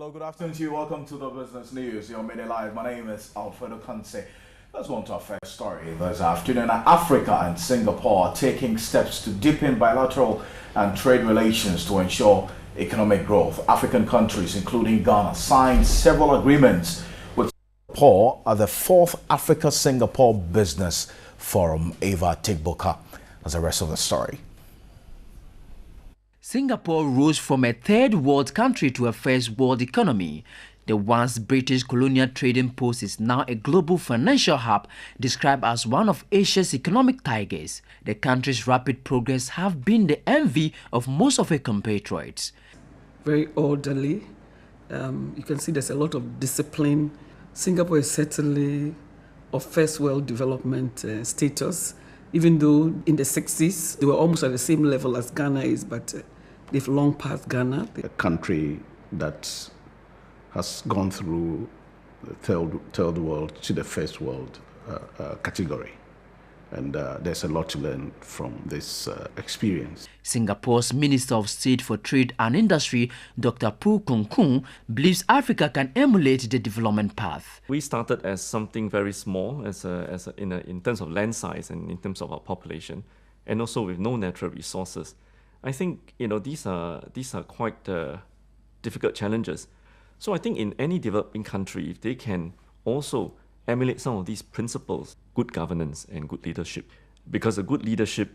Hello, good afternoon to you. Welcome to the Business News. You're made it live. My name is Alfredo Conce. Let's go on to our first story this afternoon. Africa and Singapore are taking steps to deepen bilateral and trade relations to ensure economic growth. African countries, including Ghana, signed several agreements with Singapore at the 4th Africa-Singapore Business Forum. Ava Tigboka has the rest of the story. Singapore rose from a third world country to a first world economy. The once British colonial trading post is now a global financial hub described as one of Asia's economic tigers. The country's rapid progress have been the envy of most of her compatriots. Very orderly. You can see there's a lot of discipline. Singapore is certainly of first world development status, even though in the 60s they were almost at the same level as Ghana is, but they've long passed Ghana. A country that has gone through the third world to the first world category. And there's a lot to learn from this experience. Singapore's Minister of State for Trade and Industry, Dr. Poo Kung Kung, believes Africa can emulate the development path. We started as something very small in terms of land size and in terms of our population, and also with no natural resources. I think these are quite difficult challenges. So I think in any developing country, if they can also emulate some of these principles, good governance and good leadership, because a good leadership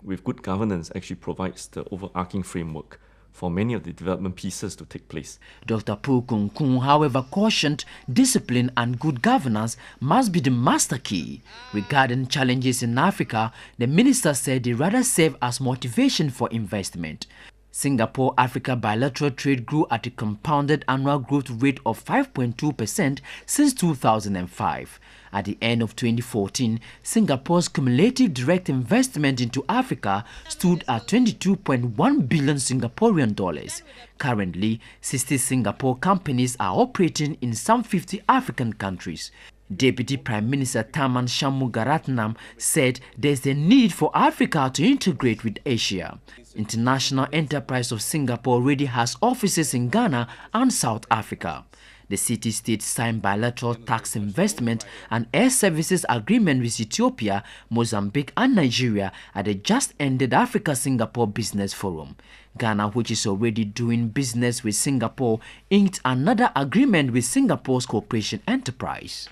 with good governance actually provides the overarching framework for many of the development pieces to take place. Dr. Poo Kung Kung, however, cautioned discipline and good governance must be the master key. Regarding challenges in Africa, the minister said they rather serve as motivation for investment. Singapore-Africa bilateral trade grew at a compounded annual growth rate of 5.2% since 2005. At the end of 2014, Singapore's cumulative direct investment into Africa stood at 22.1 billion Singaporean dollars. Currently, 60 Singapore companies are operating in some 50 African countries. Deputy Prime Minister Tharman Shanmugaratnam said there is a need for Africa to integrate with Asia. International Enterprise of Singapore already has offices in Ghana and South Africa. The city-state signed bilateral tax investment and air services agreement with Ethiopia, Mozambique and Nigeria at the just-ended Africa-Singapore Business Forum. Ghana, which is already doing business with Singapore, inked another agreement with Singapore's Corporation Enterprise.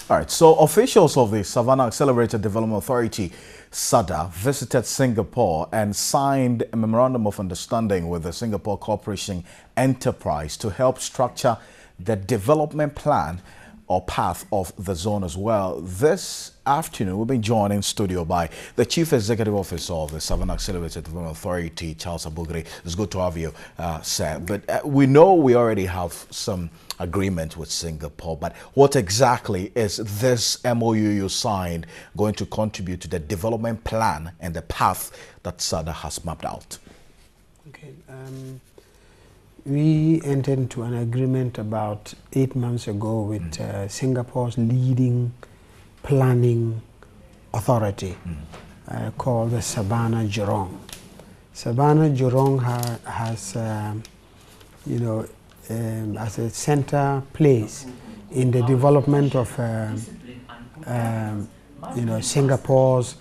All right, so officials of the Savannah Accelerated Development Authority, Sada, visited Singapore and signed a memorandum of understanding with the Singapore Corporation Enterprise to help structure the development plan or path of the zone as well. This afternoon, we've been joined in studio by the Chief Executive Officer of the Savannah Accelerated Development Authority, Charles Abugre. It's good to have you, sir. But we know we already have some agreement with Singapore, but what exactly is this MoU you signed going to contribute to the development plan and the path that Sada has mapped out? Okay. We entered into an agreement about 8 months ago with Singapore's leading planning authority called the Savannah Jurong. Savannah Jurong has, as a center place in the development of, Singapore's.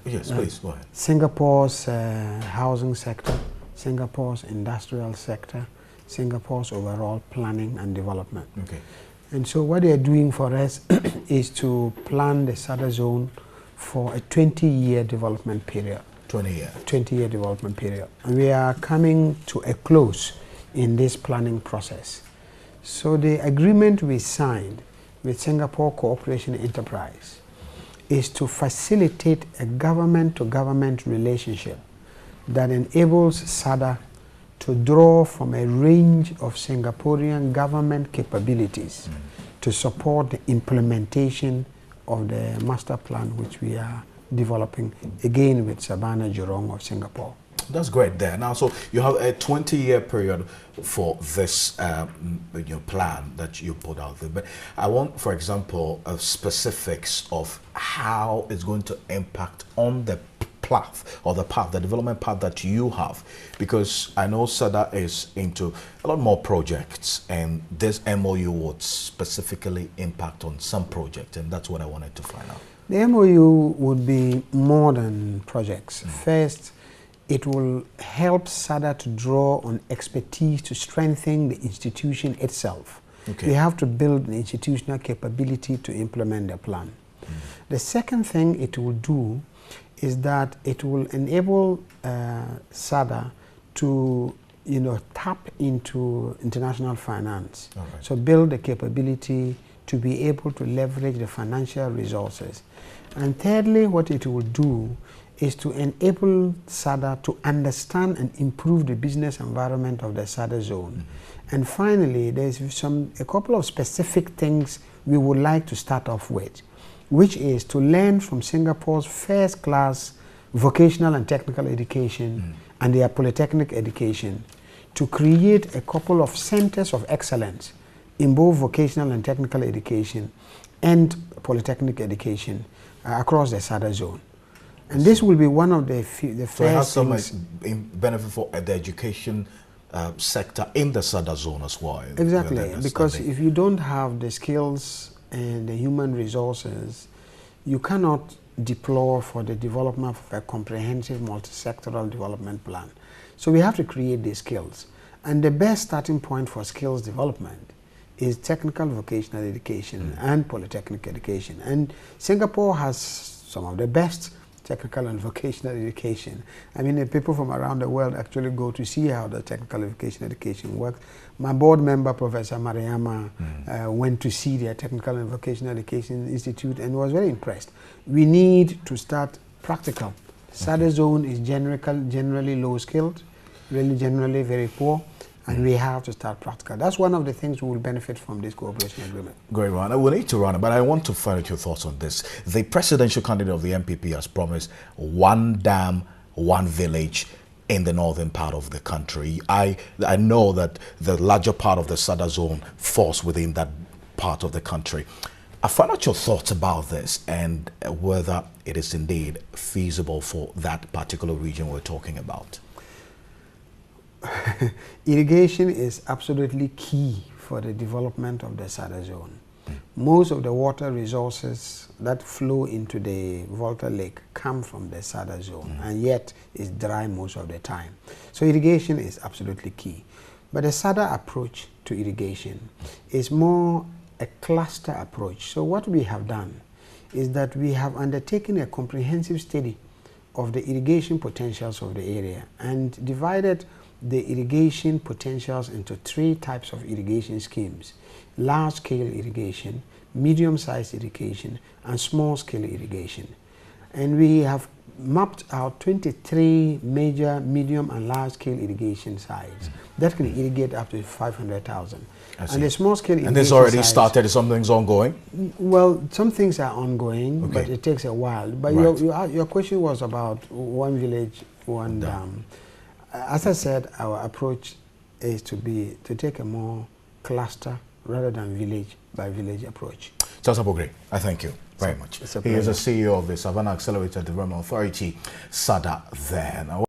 Yes, please go ahead. Singapore's housing sector, Singapore's industrial sector, Singapore's overall planning and development. Okay. And so what they are doing for us is to plan the Sada zone for a 20-year development period. 20-year development period. And we are coming to a close in this planning process. So the agreement we signed with Singapore Cooperation Enterprise is to facilitate a government-to-government relationship that enables Sada to draw from a range of Singaporean government capabilities to support the implementation of the master plan which we are developing, again with Savannah Jurong of Singapore. That's great there. Now, so you have a 20-year period for this plan that you put out there. But I want, for example, specifics of how it's going to impact on the path or the development path that you have? Because I know Sada is into a lot more projects, and this MoU would specifically impact on some projects, and that's what I wanted to find out. The MoU would be more than projects. First, it will help Sada to draw on expertise to strengthen the institution itself. Okay. We have to build an institutional capability to implement the plan. The second thing it will do is that it will enable Sada to tap into international finance. All right. So build the capability to be able to leverage the financial resources. And thirdly, what it will do is to enable Sada to understand and improve the business environment of the Sada zone. And finally, there's a couple of specific things we would like to start off with, which is to learn from Singapore's first-class vocational and technical education and their polytechnic education to create a couple of centers of excellence in both vocational and technical education and polytechnic education across the Sada zone. And this will be one of the first so it has some things. benefit for the education sector in the Sada zone as well. Exactly, because if you don't have the skills and the human resources, you cannot deploy for the development of a comprehensive multi-sectoral development plan. So we have to create these skills. And the best starting point for skills development is technical vocational education and polytechnic education. And Singapore has some of the best technical and vocational education. I mean, the people from around the world actually go to see how the technical vocational education works. My board member, Professor Mariama, went to see their technical and vocational education institute and was very impressed. We need to start practical. Sada zone is generally low skilled, really generally very poor, and we have to start practical. That's one of the things we will benefit from this cooperation agreement. Great, Rana. We need to run it, but I want to find out your thoughts on this. The presidential candidate of the MPP has promised one dam, one village in the northern part of the country. I know that the larger part of the Sada zone falls within that part of the country. I find out your thoughts about this and whether it is indeed feasible for that particular region we're talking about. Irrigation is absolutely key for the development of the Sada zone. Most of the water resources that flow into the Volta Lake come from the Sada zone, and yet it's dry most of the time. So irrigation is absolutely key. But the Sada approach to irrigation is more a cluster approach. So what we have done is that we have undertaken a comprehensive study of the irrigation potentials of the area and divided the irrigation potentials into 3 types of irrigation schemes: large-scale irrigation, medium-sized irrigation, and small-scale irrigation. And we have mapped out 23 major, medium, and large-scale irrigation sites that can irrigate up to 500,000. And the small-scale irrigation And this already sites, started, something's ongoing? Well, some things are ongoing, but it takes a while. But your question was about one village, one dam. As I said, our approach is to take a more cluster rather than village by village approach. Charles Abogre, I thank you very much. He is the CEO of the Savannah Accelerated Development Authority, Sada there. Now,